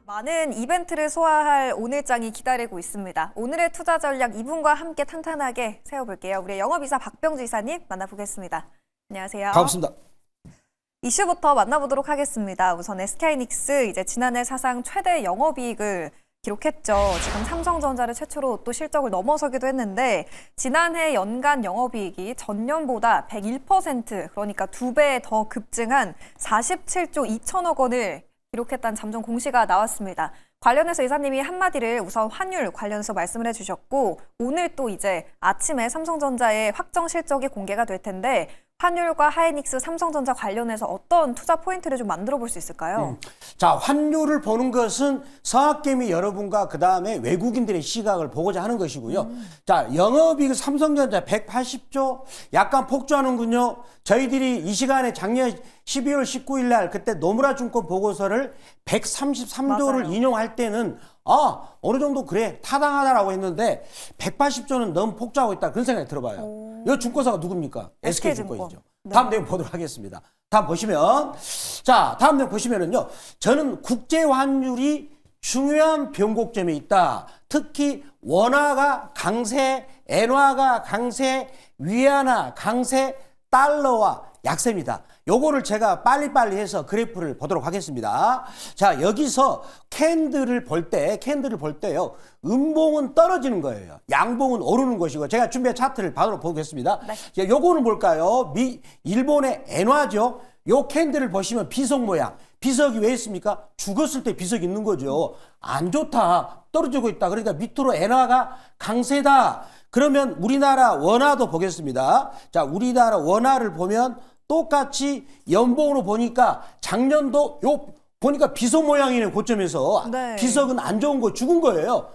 많은 이벤트를 소화할 오늘장이 기다리고 있습니다. 오늘의 투자 전략 2분과 함께 탄탄하게 세워볼게요. 우리 영업이사 박병주 이사님 만나보겠습니다. 안녕하세요. 반갑습니다. 이슈부터 만나보도록 하겠습니다. 우선 SK하이닉스 이제 지난해 사상 최대 영업이익을 기록했죠. 지금 삼성전자를 최초로 또 실적을 넘어서기도 했는데 지난해 연간 영업이익이 전년보다 101% 그러니까 2배 더 급증한 47조 2천억 원을 기록했다는 잠정 공시가 나왔습니다. 관련해서 이사님이 한마디를 우선 환율 관련해서 말씀을 해주셨고 오늘 또 이제 아침에 삼성전자의 확정 실적이 공개가 될 텐데 환율과 하이닉스, 삼성전자 관련해서 어떤 투자 포인트를 좀 만들어 볼 수 있을까요? 자, 환율을 보는 것은 서학개미 여러분과 그 다음에 외국인들의 시각을 보고자 하는 것이고요. 자, 영업이익 삼성전자 180조 약간 폭주하는군요. 저희들이 이 시간에 작년 12월 19일 날 그때 노무라 증권 보고서를 133조를 맞아요. 인용할 때는 어느 정도 그래 타당하다라고 했는데 180조는 너무 폭주하고 있다 그런 생각이 들어봐요. 이 증권사가 누굽니까? SK증권이죠. 네. 다음 내용 보도록 하겠습니다. 다음 보시면 다음 내용 보시면은요. 저는 국제 환율이 중요한 변곡점에 있다. 특히 원화가 강세, 엔화가 강세, 위안화 강세, 달러와 약세입니다. 요거를 제가 빨리빨리 해서 그래프를 보도록 하겠습니다. 자, 여기서 캔들을 볼 때요. 음봉은 떨어지는 거예요. 양봉은 오르는 것이고 제가 준비한 차트를 바로 보겠습니다. 네. 자, 요거는 뭘까요? 일본의 엔화죠. 요 캔들을 보시면 비석 모양. 비석이 왜 있습니까? 죽었을 때 비석이 있는 거죠. 안 좋다. 떨어지고 있다. 그러니까 밑으로 엔화가 강세다. 그러면 우리나라 원화도 보겠습니다. 자, 우리나라 원화를 보면 똑같이 연봉으로 보니까 작년도 보니까 비석 모양이네 고점에서. 네. 비석은 안 좋은 거 죽은 거예요.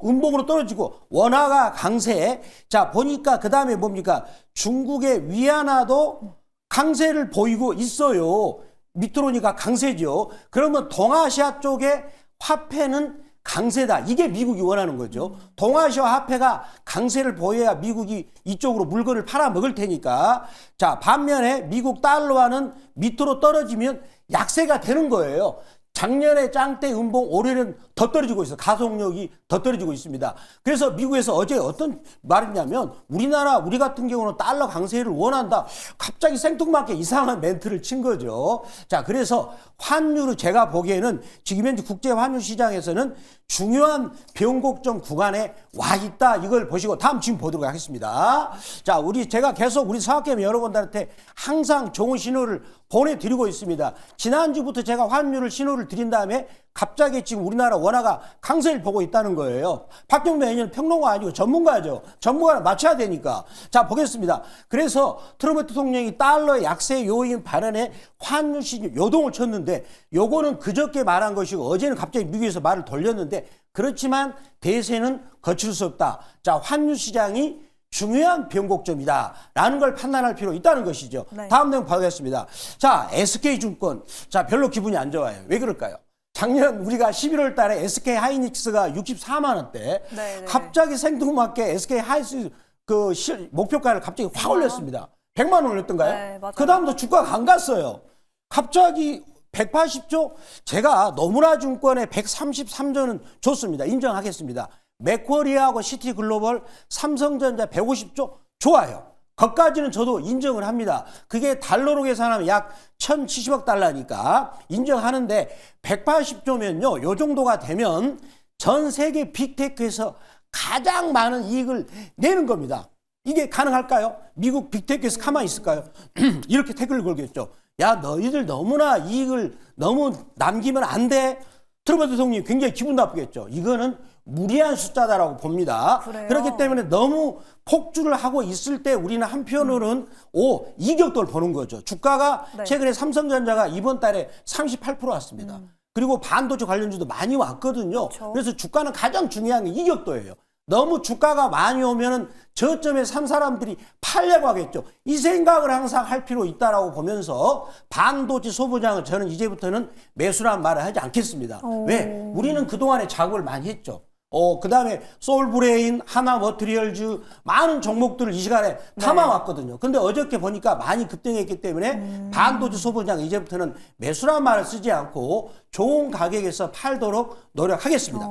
음봉으로 떨어지고 원화가 강세. 자, 보니까 그 다음에 뭡니까? 중국의 위안화도 강세를 보이고 있어요. 밑으로 오니까 강세죠. 그러면 동아시아 쪽의 화폐는 강세다. 이게 미국이 원하는 거죠. 동아시아 화폐가 강세를 보여야 미국이 이쪽으로 물건을 팔아먹을 테니까. 자, 반면에 미국 달러화는 밑으로 떨어지면 약세가 되는 거예요. 작년에 짱대 음봉 올해는 더 떨어지고 있어요. 가속력이 더 떨어지고 있습니다. 그래서 미국에서 어제 어떤 말이냐면 우리 같은 경우는 달러 강세를 원한다. 갑자기 생뚱맞게 이상한 멘트를 친 거죠. 자, 그래서 환율을 제가 보기에는 지금 현재 국제 환율 시장에서는 중요한 변곡점 구간에 와 있다. 이걸 보시고 다음 질문 보도록 하겠습니다. 자, 제가 계속 우리 사학개미 여러분들한테 항상 좋은 신호를 보내드리고 있습니다. 지난주부터 제가 환율을 신호를 드린 다음에 갑자기 지금 우리나라 원화가 강세를 보고 있다는 거예요. 박경배 의원은 평론가 아니고 전문가죠. 전문가를 맞춰야 되니까. 자, 보겠습니다. 그래서 트럼프 대통령이 달러 약세 요인 발언에 환율 시장 요동을 쳤는데 요거는 그저께 말한 것이고 어제는 갑자기 미국에서 말을 돌렸는데 그렇지만 대세는 거칠 수 없다. 자, 환율 시장이 중요한 변곡점이다. 라는 걸 판단할 필요 있다는 것이죠. 네. 다음 다음 내용 보겠습니다. 자, SK증권. 자, 별로 기분이 안 좋아요. 왜 그럴까요? 작년 우리가 11월 달에 SK 하이닉스가 64만 원대. 네. 갑자기 생뚱맞게 SK 하이닉스 목표가를 갑자기 확 올렸습니다. 100만 원 올렸던가요? 네, 맞아요. 그 다음부터 주가가 안 갔어요. 갑자기 180조? 제가 노무라 증권에 133조는 줬습니다. 인정하겠습니다. 맥쿼리하고 시티글로벌, 삼성전자 150조 좋아요. 거기까지는 저도 인정을 합니다. 그게 달러로 계산하면 약 1,070억 달러니까 인정하는데 180조면요. 요 정도가 되면 전 세계 빅테크에서 가장 많은 이익을 내는 겁니다. 이게 가능할까요? 미국 빅테크에서 가만히 있을까요? 이렇게 태클을 걸겠죠. 야, 너희들 너무나 이익을 너무 남기면 안 돼. 트럼프 대통령이 굉장히 기분 나쁘겠죠. 이거는 무리한 숫자다라고 봅니다. 그래요? 그렇기 때문에 너무 폭주를 하고 있을 때 우리는 한편으로는 이격도를 보는 거죠. 주가가 네. 최근에 삼성전자가 이번 달에 38% 왔습니다. 그리고 반도체 관련주도 많이 왔거든요. 그렇죠. 그래서 주가는 가장 중요한 게 이격도예요. 너무 주가가 많이 오면은 저점에 산 사람들이 팔려고 하겠죠. 이 생각을 항상 할 필요 있다라고 보면서 반도체 소부장은 저는 이제부터는 매수란 말을 하지 않겠습니다. 왜? 우리는 그동안에 작업을 많이 했죠. 그다음에 소울브레인, 하나머티리얼즈 많은 종목들을 이 시간에 담아왔거든요. 근데 어저께 보니까 많이 급등했기 때문에 반도체 소비장 이제부터는 매수란 말을 쓰지 않고 좋은 가격에서 팔도록 노력하겠습니다.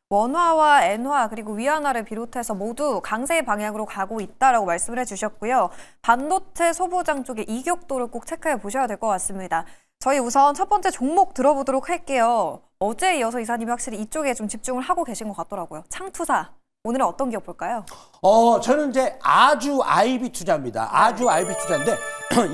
원화와 엔화 그리고 위안화를 비롯해서 모두 강세 방향으로 가고 있다라고 말씀을 해주셨고요. 반도체 소부장 쪽의 이격도를 꼭 체크해 보셔야 될 것 같습니다. 저희 우선 첫 번째 종목 들어보도록 할게요. 어제에 이어서 이사님이 확실히 이쪽에 좀 집중을 하고 계신 것 같더라고요. 창투사. 오늘은 어떤 기업 볼까요? 저는 이제 아주 IB 투자입니다. 아주 IB 투자인데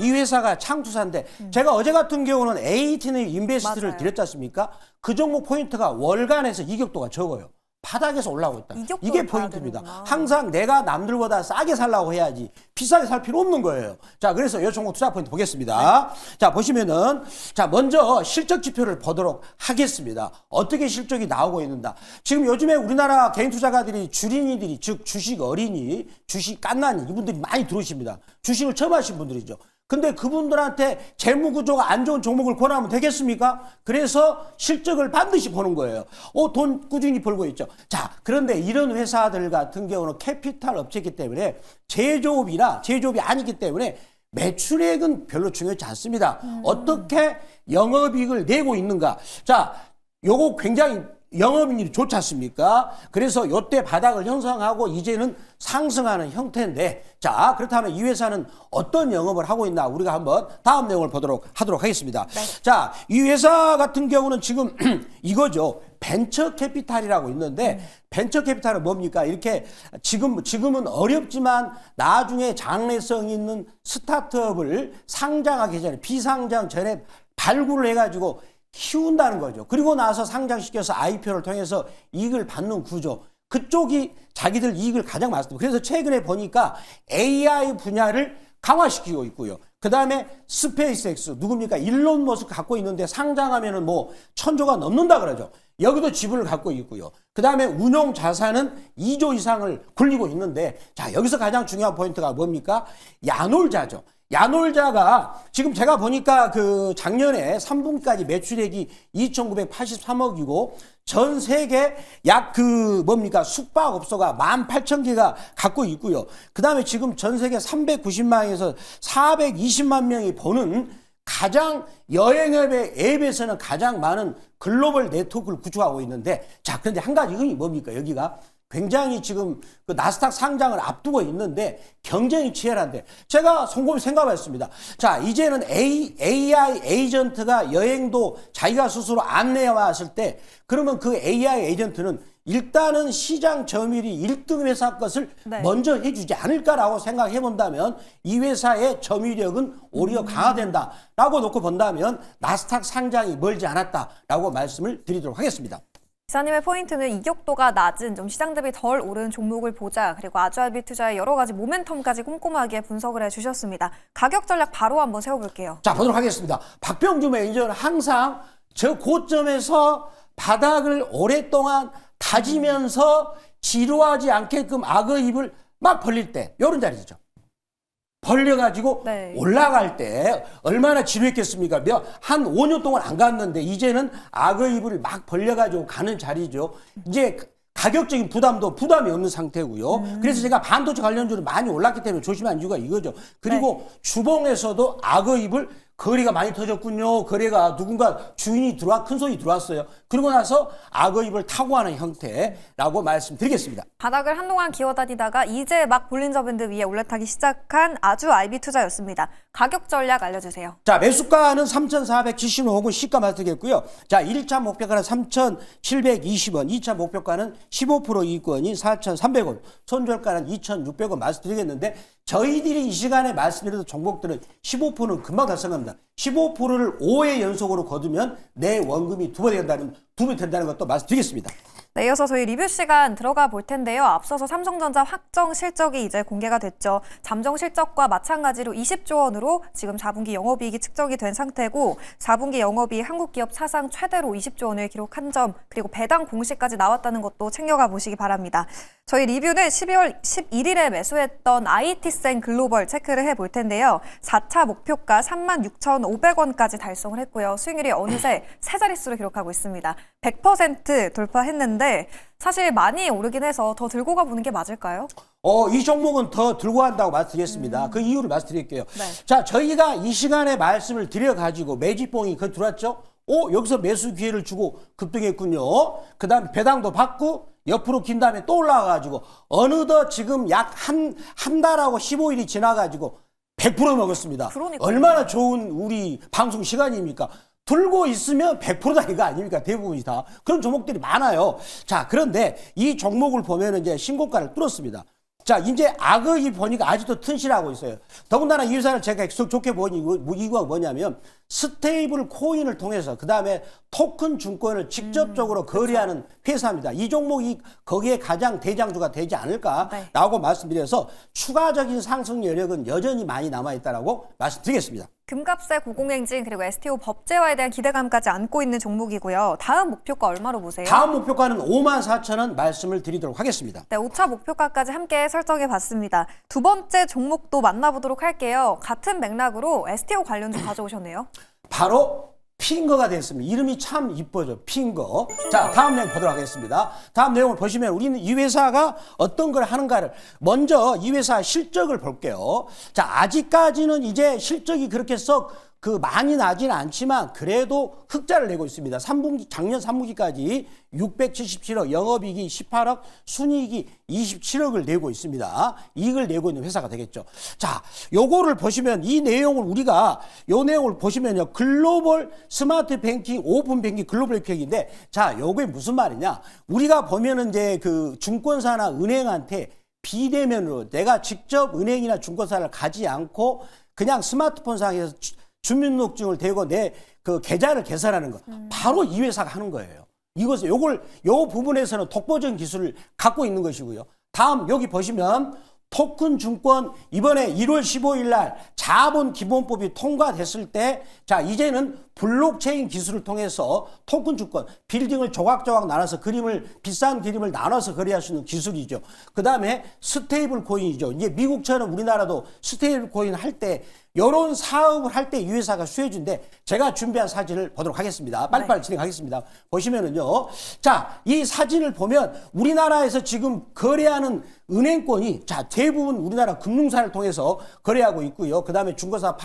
이 회사가 창투사인데 제가 어제 같은 경우는 에이티는 인베스트를 맞아요. 드렸지 않습니까? 그 종목 포인트가 월간에서 이격도가 적어요. 바닥에서 올라오고 있다. 이게 봐야 포인트입니다. 되는구나. 항상 내가 남들보다 싸게 살라고 해야지 비싸게 살 필요 없는 거예요. 자, 그래서 이 종목 투자 포인트 보겠습니다. 자, 보시면은 자, 먼저 실적 지표를 보도록 하겠습니다. 어떻게 실적이 나오고 있는가. 지금 요즘에 우리나라 개인 투자가들이 주린이들이 즉 주식 어린이, 주식 깐난이 이분들이 많이 들어오십니다. 주식을 처음 하신 분들이죠. 근데 그분들한테 재무 구조가 안 좋은 종목을 권하면 되겠습니까? 그래서 실적을 반드시 보는 거예요. 돈 꾸준히 벌고 있죠. 자, 그런데 이런 회사들 같은 경우는 캐피탈 업체이기 때문에 제조업이 아니기 때문에 매출액은 별로 중요하지 않습니다. 어떻게 영업이익을 내고 있는가. 자, 요거 굉장히 영업이익이 좋지 않습니까? 그래서 요때 바닥을 형성하고 이제는 상승하는 형태인데, 자, 그렇다면 이 회사는 어떤 영업을 하고 있나 우리가 한번 다음 내용을 보도록 하겠습니다. 네. 자, 이 회사 같은 경우는 지금 이거죠. 벤처 캐피탈이라고 있는데 벤처 캐피탈은 뭡니까? 이렇게 지금은 어렵지만 나중에 장래성 있는 스타트업을 상장하기 전에 비상장 전에 발굴을 해가지고 키운다는 거죠. 그리고 나서 상장시켜서 IPO를 통해서 이익을 받는 구조. 그쪽이 자기들 이익을 가장 많이 씁니다. 그래서 최근에 보니까 AI 분야를 강화시키고 있고요. 그 다음에 스페이스X 누굽니까? 일론 머스크 갖고 있는데 상장하면은 뭐 1,000조가 넘는다 그러죠. 여기도 지분을 갖고 있고요. 그 다음에 운용 자산은 2조 이상을 굴리고 있는데, 자, 여기서 가장 중요한 포인트가 뭡니까? 야놀자죠. 야놀자가 지금 제가 보니까 그 작년에 3분까지 매출액이 2,983억이고 전 세계 약 숙박업소가 18,000개가 갖고 있고요. 그 다음에 지금 전 세계 390만에서 420만 명이 보는 가장 여행업의 앱에서는 가장 많은 글로벌 네트워크를 구축하고 있는데, 자, 그런데 한 가지 흥이 뭡니까? 여기가 굉장히 지금 그 나스닥 상장을 앞두고 있는데 경쟁이 치열한데 제가 곰곰이 생각했습니다. 자, 이제는 AI 에이전트가 여행도 자기가 스스로 안내해 왔을 때 그러면 그 AI 에이전트는 일단은 시장 점유율이 1등 회사 것을 먼저 해주지 않을까라고 생각해 본다면 이 회사의 점유력은 오히려 강화된다라고 놓고 본다면 나스닥 상장이 멀지 않았다라고 말씀을 드리도록 하겠습니다. 이사님의 포인트는 이격도가 낮은 좀 시장 대비 덜 오른 종목을 보자, 그리고 아주알비 투자의 여러 가지 모멘텀까지 꼼꼼하게 분석을 해주셨습니다. 가격 전략 바로 한번 세워볼게요. 자, 보도록 하겠습니다. 박병주 매니저는 항상 저 고점에서 바닥을 오랫동안 다지면서 지루하지 않게끔 악의 입을 막 벌릴 때 이런 자리죠. 벌려가지고 올라갈 때 얼마나 지루했겠습니까? 한 5년 동안 안 갔는데 이제는 악의 입을 막 벌려가지고 가는 자리죠. 이제 가격적인 부담이 없는 상태고요. 그래서 제가 반도체 관련주를 많이 올랐기 때문에 조심한 이유가 이거죠. 그리고 주봉에서도 악의 입을 거래가 많이 터졌군요. 거래가 누군가 주인이 큰 손이 들어왔어요. 그러고 나서 악의 입을 타고 하는 형태라고 말씀드리겠습니다. 바닥을 한동안 기어다니다가 이제 막 볼린저 밴드 위에 올라타기 시작한 아주 IB 투자였습니다. 가격 전략 알려주세요. 자, 매수가는 3,470원 혹은 시가 맞추겠고요. 자, 1차 목표가는 3,720원, 2차 목표가는 15% 이익권인 4,300원, 손절가는 2,600원 말씀드리겠는데 저희들이 이 시간에 말씀드린 종목들은 15%는 금방 달성합니다. 15%를 5회 연속으로 거두면 내 원금이 2배 된다는 것도 말씀드리겠습니다. 네, 이어서 저희 리뷰 시간 들어가 볼 텐데요. 앞서서 삼성전자 확정 실적이 이제 공개가 됐죠. 잠정 실적과 마찬가지로 20조 원으로 지금 4분기 영업이익이 측정이 된 상태고 4분기 영업이익 한국기업 사상 최대로 20조 원을 기록한 점, 그리고 배당 공시까지 나왔다는 것도 챙겨가 보시기 바랍니다. 저희 리뷰는 12월 11일에 매수했던 IT센 글로벌 체크를 해볼 텐데요. 4차 목표가 36,500원까지 달성을 했고요. 수익률이 어느새 세 자릿수를 기록하고 있습니다. 100% 돌파했는데 있는데 사실 많이 오르긴 해서 더 들고 가보는 게 맞을까요? 이 종목은 더 들고 간다고 말씀드리겠습니다. 그 이유를 말씀드릴게요. 네. 자, 저희가 이 시간에 말씀을 드려가지고 매집봉이 그 들어왔죠? 여기서 매수 기회를 주고 급등했군요. 그 다음에 배당도 받고 옆으로 긴 다음에 또 올라와가지고 어느덧 지금 약 한 달하고 15일이 지나가지고 100% 먹었습니다. 그러니까요. 얼마나 좋은 우리 방송 시간입니까? 들고 있으면 100%다 이거 아닙니까? 대부분이 다. 그런 종목들이 많아요. 자, 그런데 이 종목을 보면 이제 신고가를 뚫었습니다. 자, 이제 악의 보니까 아직도 튼실하고 있어요. 더군다나 이 회사를 제가 계속 좋게 보니 이유가 뭐냐면 스테이블 코인을 통해서 그 다음에 토큰 증권을 직접적으로 거래하는 회사입니다. 이 종목이 거기에 가장 대장주가 되지 않을까라고 말씀드려서 추가적인 상승 여력은 여전히 많이 남아있다라고 말씀드리겠습니다. 금값의 고공행진 그리고 STO 법제화에 대한 기대감까지 안고 있는 종목이고요. 다음 목표가 얼마로 보세요? 다음 목표가는 54,000원 말씀을 드리도록 하겠습니다. 네, 5차 목표가까지 함께 설정해 봤습니다. 두 번째 종목도 만나보도록 할게요. 같은 맥락으로 STO 관련주 가져오셨네요. 바로 핑거가 됐습니다. 이름이 참 이뻐죠. 핑거. 자, 다음 내용 보도록 하겠습니다. 다음 내용을 보시면 우리는 이 회사가 어떤 걸 하는가를 먼저 이 회사 실적을 볼게요. 자, 아직까지는 이제 실적이 그렇게 썩 많이 나지는 않지만 그래도 흑자를 내고 있습니다. 3분기, 작년 3분기까지 677억, 영업이익이 18억, 순이익이 27억을 내고 있습니다. 이익을 내고 있는 회사가 되겠죠. 자, 요거를 보시면 이 내용을 요 내용을 보시면요. 글로벌 스마트 뱅킹, 오픈 뱅킹, 글로벌 뱅킹인데 자, 요게 무슨 말이냐. 우리가 보면은 이제 그 증권사나 은행한테 비대면으로 내가 직접 은행이나 증권사를 가지 않고 그냥 스마트폰 상에서 주민등록증을 대고 내 그 계좌를 개설하는 거 바로 이 회사가 하는 거예요. 요 부분에서는 독보적인 기술을 갖고 있는 것이고요. 다음 여기 보시면 토큰 증권 이번에 1월 15일 날 자본기본법이 통과됐을 때 자 이제는 블록체인 기술을 통해서 토큰 증권 빌딩을 조각조각 나눠서 비싼 그림을 나눠서 거래할 수 있는 기술이죠. 그 다음에 스테이블 코인이죠. 이제 미국처럼 우리나라도 스테이블 코인 할 때 이런 사업을 할 때 이 회사가 수혜주인데 제가 준비한 사진을 보도록 하겠습니다. 빨리빨리 진행하겠습니다. 보시면은요. 자, 이 사진을 보면 우리나라에서 지금 거래하는 은행권이 자, 대부분 우리나라 금융사를 통해서 거래하고 있고요. 그 다음에 중고사,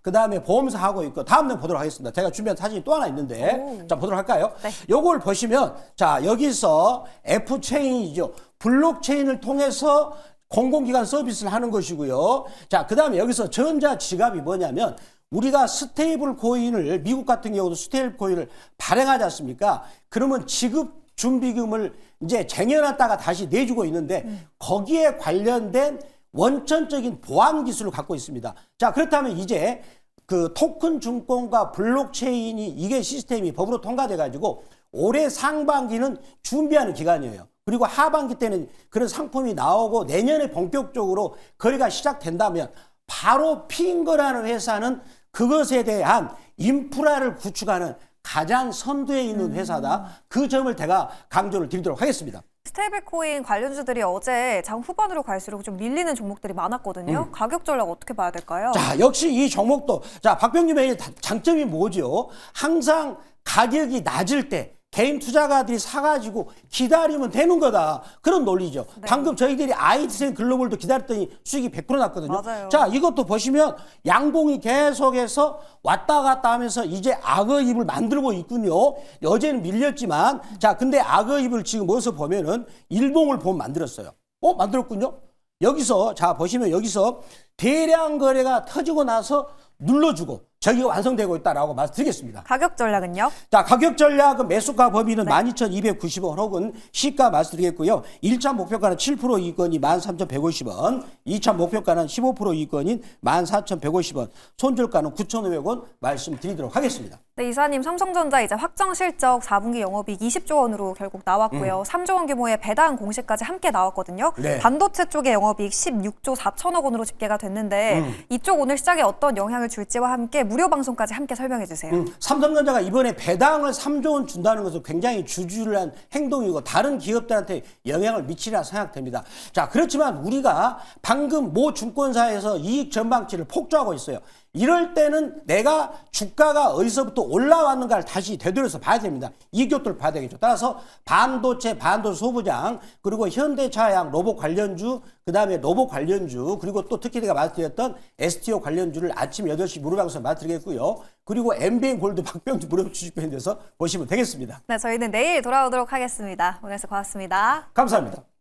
그 다음에 보험사 하고 있고 다음 내 보도록 하겠습니다. 제가 준비한 사진이 또 하나 있는데 자, 보도록 할까요? 네. 요걸 보시면 자, 여기서 F체인이죠. 블록체인을 통해서 공공기관 서비스를 하는 것이고요. 자, 그 다음에 여기서 전자지갑이 뭐냐면 우리가 스테이블 코인을 미국 같은 경우도 스테이블 코인을 발행하지 않습니까? 그러면 지급 준비금을 이제 쟁여놨다가 다시 내주고 있는데 거기에 관련된 원천적인 보안 기술을 갖고 있습니다. 자, 그렇다면 이제 그 토큰 증권과 블록체인이 이게 시스템이 법으로 통과돼 가지고 올해 상반기는 준비하는 기간이에요. 그리고 하반기 때는 그런 상품이 나오고 내년에 본격적으로 거래가 시작된다면 바로 핑거라는 회사는 그것에 대한 인프라를 구축하는 가장 선두에 있는 회사다. 그 점을 제가 강조를 드리도록 하겠습니다. 스테이블코인 관련주들이 어제 장 후반으로 갈수록 좀 밀리는 종목들이 많았거든요. 가격 전략 어떻게 봐야 될까요? 자, 역시 이 종목도 자, 박병규의 장점이 뭐죠? 항상 가격이 낮을 때 개인 투자가들이 사가지고 기다리면 되는 거다. 그런 논리죠. 네. 방금 저희들이 IT센 글로벌도 기다렸더니 수익이 100% 났거든요. 맞아요. 자, 이것도 보시면 양봉이 계속해서 왔다 갔다 하면서 이제 악어 입을 만들고 있군요. 어제는 밀렸지만 자, 근데 악어 입을 지금 어디서 보면은 일봉을 보면 만들었어요. 만들었군요. 여기서 자, 보시면 여기서 대량 거래가 터지고 나서 눌러주고 저기가 완성되고 있다라고 말씀드리겠습니다. 가격 전략은요? 자, 가격 전략은 매수가 범위는 12,290원 혹은 시가 말씀드리겠고요. 1차 목표가는 7% 이익권이 13,150원, 2차 목표가는 15% 이익권인 14,150원, 손절가는 9,500원 말씀드리도록 하겠습니다. 네, 이사님, 삼성전자 이제 확정 실적 4분기 영업이익 20조 원으로 결국 나왔고요. 3조 원 규모의 배당 공시까지 함께 나왔거든요. 네. 반도체 쪽의 영업이익 16조 4천억 원으로 집계가 됐는데 이쪽 오늘 시장에 어떤 영향을 줄지와 함께 무료 방송까지 함께 설명해 주세요. 삼성전자가 이번에 배당을 3조 원 준다는 것은 굉장히 주주를 행동이고 다른 기업들한테 영향을 미치리라 생각됩니다. 자, 그렇지만 우리가 방금 모 증권사에서 이익 전망치를 폭주하고 있어요. 이럴 때는 내가 주가가 어디서부터 올라왔는가를 다시 되돌려서 봐야 됩니다. 이 것들을 봐야 되겠죠. 따라서 반도체, 반도체 소부장, 그리고 현대차양 로봇 관련주, 그다음에 로봇 관련주, 그리고 또 특히 내가 말씀드렸던 STO 관련주를 아침 8시 무료방송 말씀드리겠고요. 그리고 MBN 골드 박병주 무료 주식밴드에서 보시면 되겠습니다. 네, 저희는 내일 돌아오도록 하겠습니다. 오늘 고맙습니다. 감사합니다.